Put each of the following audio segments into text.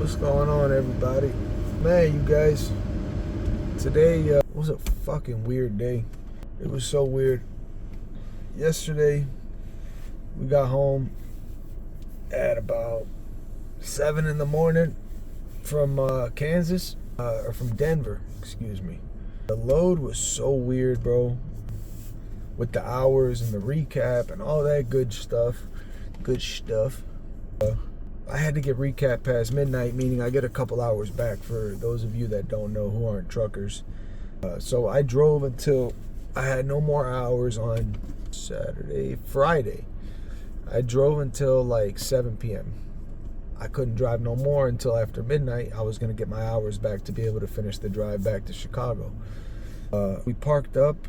What's going on, everybody? Man, you guys, today was a fucking weird day. It was so weird. Yesterday, we got home at about 7 in the morning from Kansas, or from Denver, excuse me. The load was so weird, bro, with the hours and the recap and all that good stuff. I had to get recap past midnight, meaning I get a couple hours back for those of you that don't know who aren't truckers. So I drove until I had no more hours on Friday. I drove until like 7 p.m. I couldn't drive no more until after midnight. I was going to get my hours back to be able to finish the drive back to Chicago. We parked up,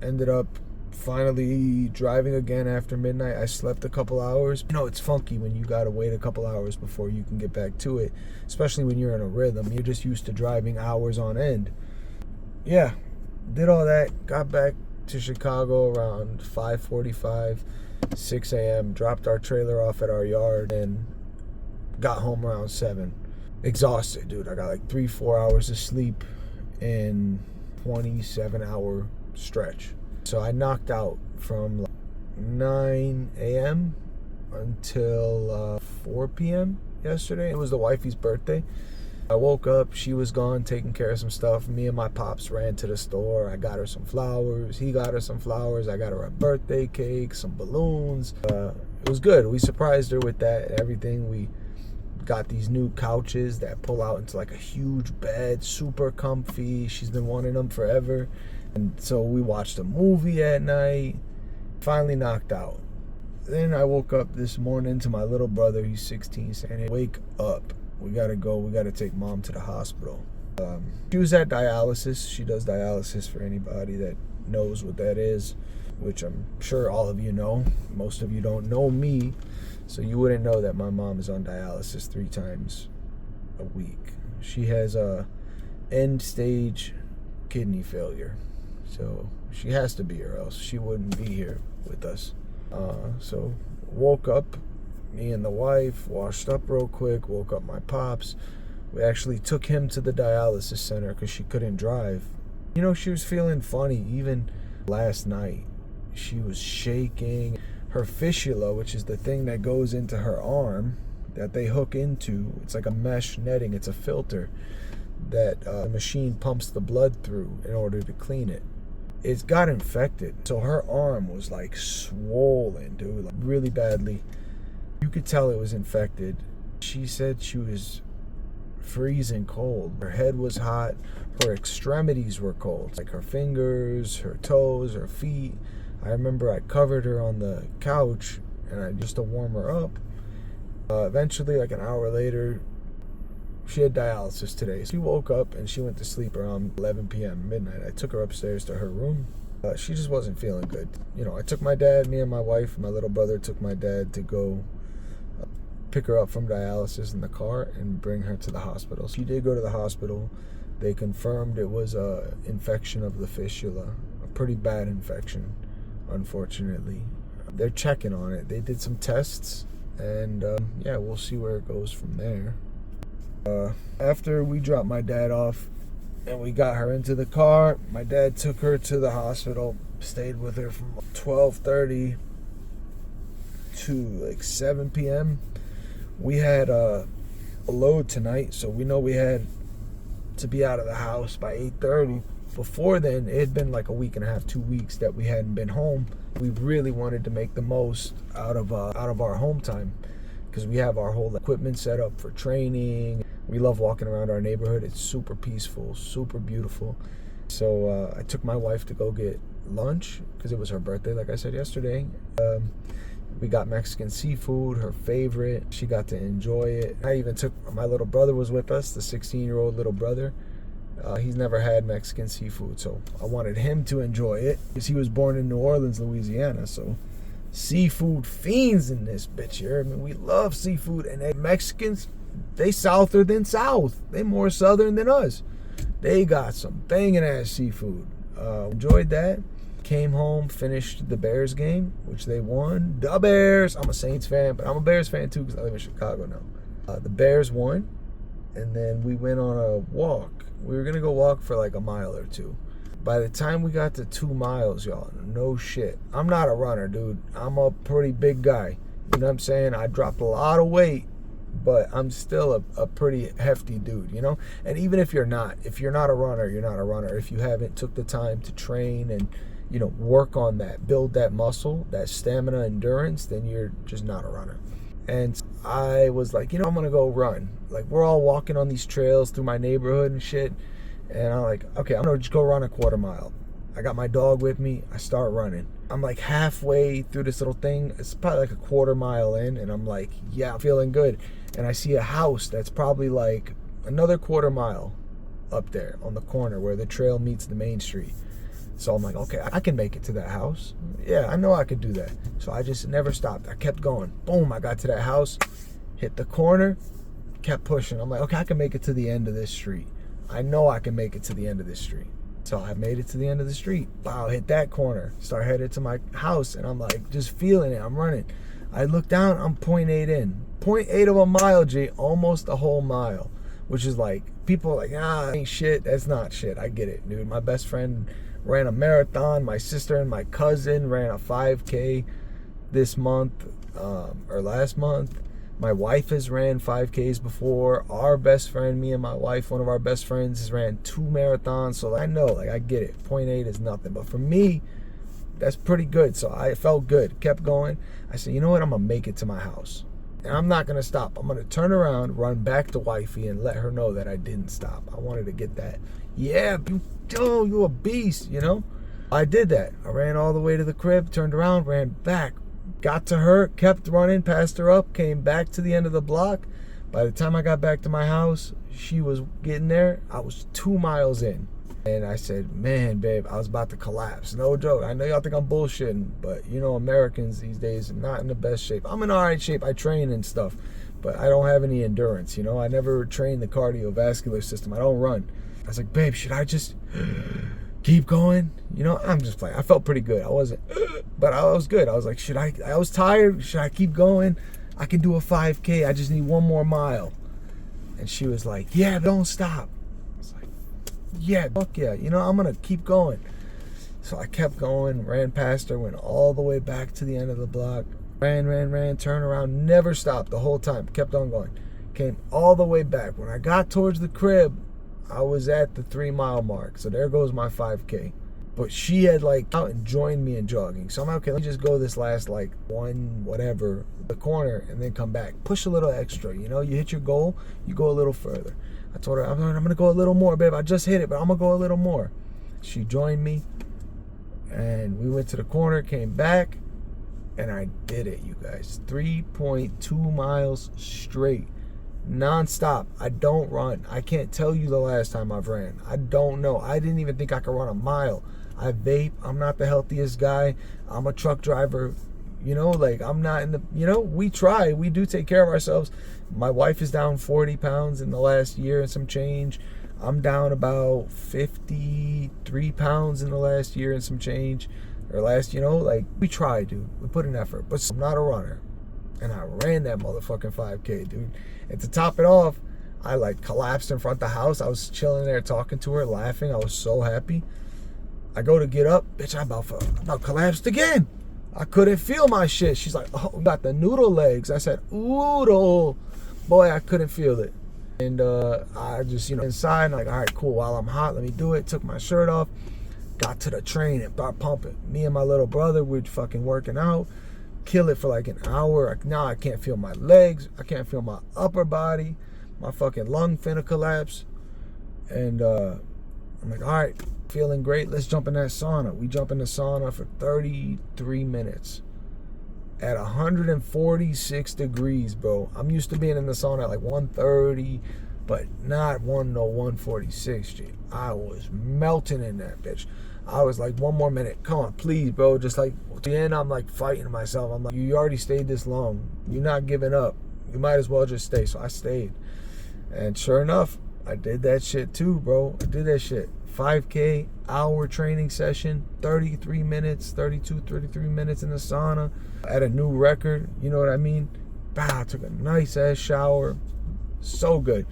ended up finally driving again after midnight. I slept a couple hours. You know, it's funky when you gotta wait a couple hours before you can get back to it, especially when you're in a rhythm. You're just used to driving hours on end. Yeah, did all that, got back to Chicago around 5:45, 6 a.m., dropped our trailer off at our yard, and got home around 7. Exhausted, dude. I got like 3-4 hours of sleep in 27-hour stretch. So I knocked out from like 9 a.m. until 4 p.m. yesterday. It was the wifey's birthday. I woke up, she was gone taking care of some stuff. Me and my pops ran to the store. I got her some flowers. He got her some flowers. I got her a birthday cake, some balloons. It was good. We surprised her with that and everything. We got these new couches that pull out into like a huge bed, super comfy. She's been wanting them forever. And so we watched a movie at night, finally knocked out. Then I woke up this morning to my little brother, he's 16, saying, "Hey, wake up. We gotta go. We gotta take mom to the hospital." She was at dialysis. She does dialysis, for anybody that knows what that is, which I'm sure all of you know. Most of you don't know me, so you wouldn't know that my mom is on dialysis 3 times a week. She has a end-stage kidney failure. So she has to be, or else she wouldn't be here with us. So woke up, me and the wife, washed up real quick, woke up my pops. We actually took him to the dialysis center because she couldn't drive. You know, she was feeling funny. Even last night, she was shaking. Her fistula, which is the thing that goes into her arm that they hook into, it's like a mesh netting, it's a filter that the machine pumps the blood through in order to clean it. It's got infected, so her arm was like swollen, dude, like really badly. You could tell it was infected. She said she was freezing cold. Her head was hot. Her extremities were cold, like her fingers, her toes, her feet. I remember I covered her on the couch and just to warm her up. Eventually, like an hour later, she had dialysis today. She woke up and she went to sleep around 11 p.m., midnight. I took her upstairs to her room. She just wasn't feeling good. You know, I took my dad, me and my wife, my little brother took my dad to go pick her up from dialysis in the car and bring her to the hospital. She did go to the hospital. They confirmed it was an infection of the fistula, a pretty bad infection, unfortunately. They're checking on it. They did some tests, and yeah, we'll see where it goes from there. After we dropped my dad off and we got her into the car, my dad took her to the hospital, stayed with her from 12:30 to like 7 p.m. We had a load tonight, so we know we had to be out of the house by 8:30. Before then, it had been like a week and a half, 2 weeks that we hadn't been home. We really wanted to make the most out of our home time because we have our whole equipment set up for training. We love walking around our neighborhood. It's super peaceful, super beautiful. So I took my wife to go get lunch because it was her birthday, like I said yesterday. We got Mexican seafood, her favorite. She got to enjoy it. I even took, my little brother was with us, the 16-year-old little brother. He's never had Mexican seafood, so I wanted him to enjoy it because he was born in New Orleans, Louisiana. So seafood fiends in this bitch here. I mean, we love seafood, and Mexicans, they souther than south. They more southern than us. They got some banging ass seafood. Enjoyed that. Came home, finished the Bears game, which they won. The Bears. I'm a Saints fan, but I'm a Bears fan too because I live in Chicago now. The Bears won. and then we went on a walk. We were gonna go walk for like a mile or two. By the time we got to 2 miles, y'all, no shit. I'm not a runner, dude. I'm a pretty big guy. You know what I'm saying? I dropped a lot of weight, but I'm still a pretty hefty dude, you know? And even if you're not a runner, you're not a runner. If you haven't took the time to train and, you know, work on that, build that muscle, that stamina, endurance, then you're just not a runner. And I was like, you know, I'm gonna go run. Like, we're all walking on these trails through my neighborhood and shit. And I'm like, okay, I'm gonna just go run a 1/4 mile. I got my dog with me. I start running. I'm like halfway through this little thing. It's probably like a 1/4 mile in, and I'm like, yeah, I'm feeling good. And I see a house that's probably like another 1/4 mile up there on the corner where the trail meets the main street. So I'm like, okay, I can make it to that house. Yeah, I know I could do that. So I just never stopped. I kept going. Boom, I got to that house, hit the corner, kept pushing. I'm like, okay, I can make it to the end of this street. I know I can make it to the end of this street. So I made it to the end of the street. Wow, hit that corner. Start headed to my house, and I'm like, just feeling it. I'm running. I look down, I'm 0.8 in. 0.8 of a mile, G, almost a whole mile. Which is like, people are like, ain't shit. That's not shit. I get it, dude. My best friend ran a marathon. My sister and my cousin ran a 5K this month, or last month. My wife has ran 5Ks before. Our best friend, me and my wife, one of our best friends, has ran 2 marathons. So I know, like, I get it. 0.8 is nothing. But for me, that's pretty good. So I felt good. Kept going. I said, you know what? I'm going to make it to my house. And I'm not going to stop. I'm going to turn around, run back to wifey, and let her know that I didn't stop. I wanted to get that. Yeah, you a beast, you know? I did that. I ran all the way to the crib, turned around, ran back. Got to her, kept running, passed her up, came back to the end of the block. By the time I got back to my house, she was getting there. I was 2 miles in. And I said, man, babe, I was about to collapse. No joke. I know y'all think I'm bullshitting, but, you know, Americans these days are not in the best shape. I'm in all right shape. I train and stuff, but I don't have any endurance, you know? I never train the cardiovascular system. I don't run. I was like, babe, should I just keep going? You know, I'm just playing. I felt pretty good. I wasn't, but I was good. I was like, I was tired. Should I keep going? I can do a 5K. I just need 1 more mile. And she was like, yeah, don't stop. I was like, yeah, fuck yeah. You know, I'm going to keep going. So I kept going, ran past her, went all the way back to the end of the block. Ran, turned around, never stopped the whole time. Kept on going. Came all the way back. When I got towards the crib, I was at the 3 mile mark. So there goes my 5K. But she had like out and joined me in jogging. So I'm like, okay, let me just go this last like 1 whatever, the corner, and then come back. Push a little extra, you know, you hit your goal, you go a little further. I told her, I'm gonna go a little more, babe. I just hit it, but I'm gonna go a little more. She joined me, and we went to the corner, came back, and I did it, you guys. 3.2 miles straight. Non-stop. I don't run. I can't tell you the last time I've ran. I don't know. I didn't even think I could run a mile. I vape. I'm not the healthiest guy. I'm a truck driver. You know, like, I'm not in the, you know, we try. We do take care of ourselves. My wife is down 40 pounds in the last year and some change. I'm down about 53 pounds in the last year and some change. Or last, you know, like, we try, dude. We put in effort. But I'm not a runner. And I ran that motherfucking 5K, dude. And to top it off, I like collapsed in front of the house. I was chilling there talking to her, laughing. I was so happy. I go to get up. Bitch, I about collapsed again. I couldn't feel my shit. She's like, oh, you got the noodle legs. I said, oodle. Boy, I couldn't feel it. And I just, you know, inside, I'm like, all right, cool. While I'm hot, let me do it. Took my shirt off. Got to the train and started pumping. Me and my little brother, we're fucking working out. Kill it for like an hour. Now I can't feel my legs. I can't feel my upper body. My fucking lung finna collapse. And I'm like, all right, feeling great. Let's jump in that sauna. We jump in the sauna for 33 minutes at 146 degrees, bro. I'm used to being in the sauna at like 130, but not 146, G. I was melting in that bitch. I was like, 1 more minute. Come on, please, bro. Just like, at the end, I'm like fighting myself. I'm like, you already stayed this long. You're not giving up. You might as well just stay. So I stayed. And sure enough, I did that shit too, bro. I did that shit. 5K, hour training session, 33 minutes, 32, 33 minutes in the sauna. At a new record, you know what I mean? I took a nice ass shower. So good.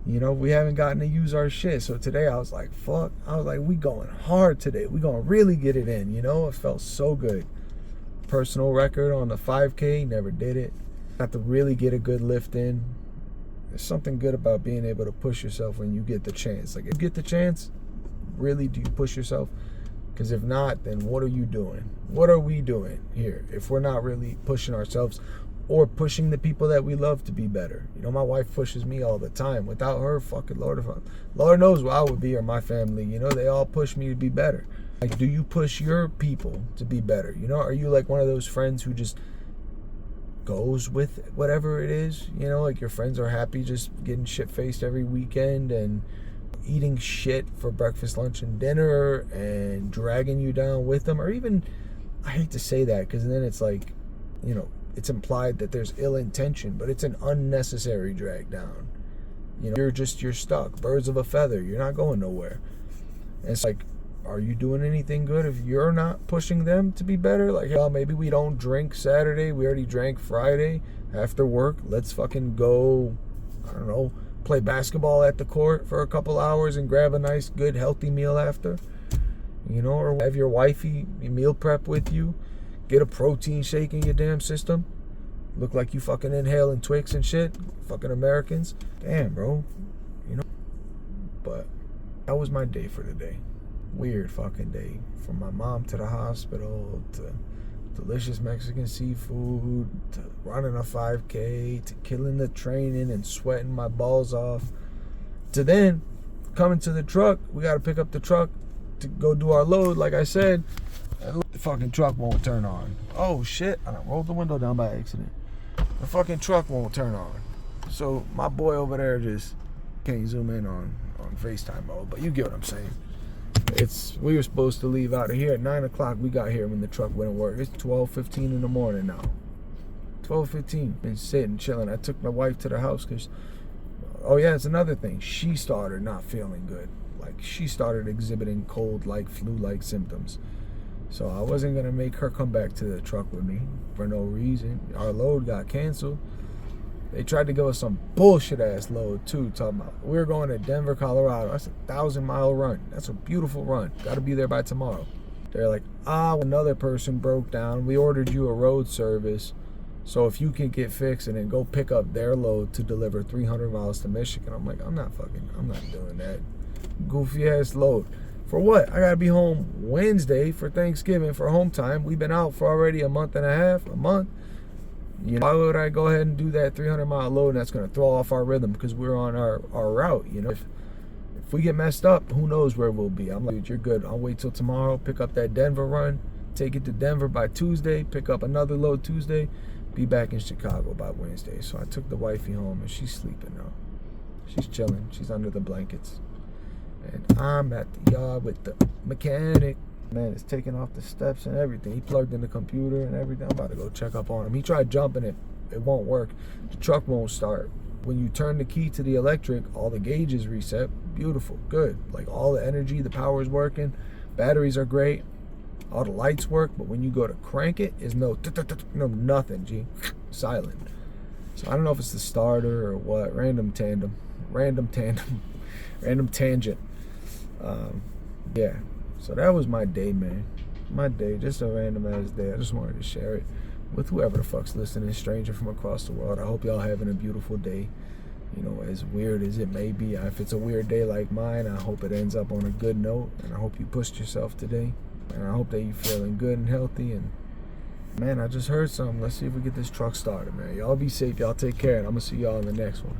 You know, we haven't gotten to use our shit. So today I was like, fuck. I was like, we going hard today. We gonna really get it in, you know? It felt so good. Personal record on the 5K, never did it. Got to really get a good lift in. There's something good about being able to push yourself when you get the chance. Like, if you get the chance, really do you push yourself? Because if not, then what are you doing? What are we doing here if we're not really pushing ourselves or pushing the people that we love to be better? You know, my wife pushes me all the time. Without her, fucking Lord knows where I would be, or my family. You know, they all push me to be better. Like, do you push your people to be better? You know, are you like one of those friends who just goes with whatever it is? You know, like your friends are happy just getting shit-faced every weekend and eating shit for breakfast, lunch, and dinner and dragging you down with them. Or even, I hate to say that because then it's like, you know, it's implied that there's ill intention, but it's an unnecessary drag down. You know, you're stuck. Birds of a feather. You're not going nowhere. And it's like, are you doing anything good if you're not pushing them to be better? Like, oh, maybe we don't drink Saturday. We already drank Friday after work. Let's fucking go, I don't know, play basketball at the court for a couple hours and grab a nice, good, healthy meal after. You know, or have your wifey meal prep with you. Get a protein shake in your damn system. Look like you fucking inhaling Twix and shit. Fucking Americans. Damn, bro. You know? But that was my day for today. Weird fucking day. From my mom to the hospital, to delicious Mexican seafood, to running a 5K, to killing the training and sweating my balls off, to then coming to the truck. We got to pick up the truck to go do our load. Like I said, the fucking truck won't turn on. Oh shit, I rolled the window down by accident. The fucking truck won't turn on. So my boy over there just can't zoom in on FaceTime mode, but you get what I'm saying. We were supposed to leave out of here at 9 o'clock. We got here when the truck wouldn't work. It's 12:15 in the morning now. 12:15. Been sitting, chilling. I took my wife to the house because, oh yeah, it's another thing. She started not feeling good. Like, she started exhibiting cold-like, flu-like symptoms. So I wasn't going to make her come back to the truck with me for no reason. Our load got canceled. They tried to give us some bullshit-ass load, too, talking about we were going to Denver, Colorado. That's a 1,000-mile run. That's a beautiful run. Got to be there by tomorrow. They're like, another person broke down. We ordered you a road service, so if you can get fixed and then go pick up their load to deliver 300 miles to Michigan. I'm like, I'm not doing that. Goofy-ass load. For what? I got to be home Wednesday for Thanksgiving for home time. We've been out for already a month. You know, why would I go ahead and do that 300-mile load and that's going to throw off our rhythm because we're on our route, you know? If we get messed up, who knows where we'll be. I'm like, dude, you're good. I'll wait till tomorrow, pick up that Denver run, take it to Denver by Tuesday, pick up another load Tuesday, be back in Chicago by Wednesday. So I took the wifey home and she's sleeping now. She's chilling. She's under the blankets. And I'm at the yard with the mechanic. Man, it's taking off the steps and everything. He plugged in the computer and everything. I'm about to go check up on him. He tried jumping it. It won't work. The truck won't start. When you turn the key to the electric, all the gauges reset. Beautiful. Good. Like, all the energy, the power is working. Batteries are great. All the lights work. But when you go to crank it, it's no nothing, G. Silent. So I don't know if it's the starter or what. Random tangent. Yeah. So that was my day, man. My day, just a random ass day. I just wanted to share it with whoever the fuck's listening, stranger from across the world. I hope y'all having a beautiful day. You know, as weird as it may be. If it's a weird day like mine, I hope it ends up on a good note. And I hope you pushed yourself today. And I hope that you feeling good and healthy. And man, I just heard something. Let's see if we get this truck started, man. Y'all be safe. Y'all take care. And I'm going to see y'all in the next one.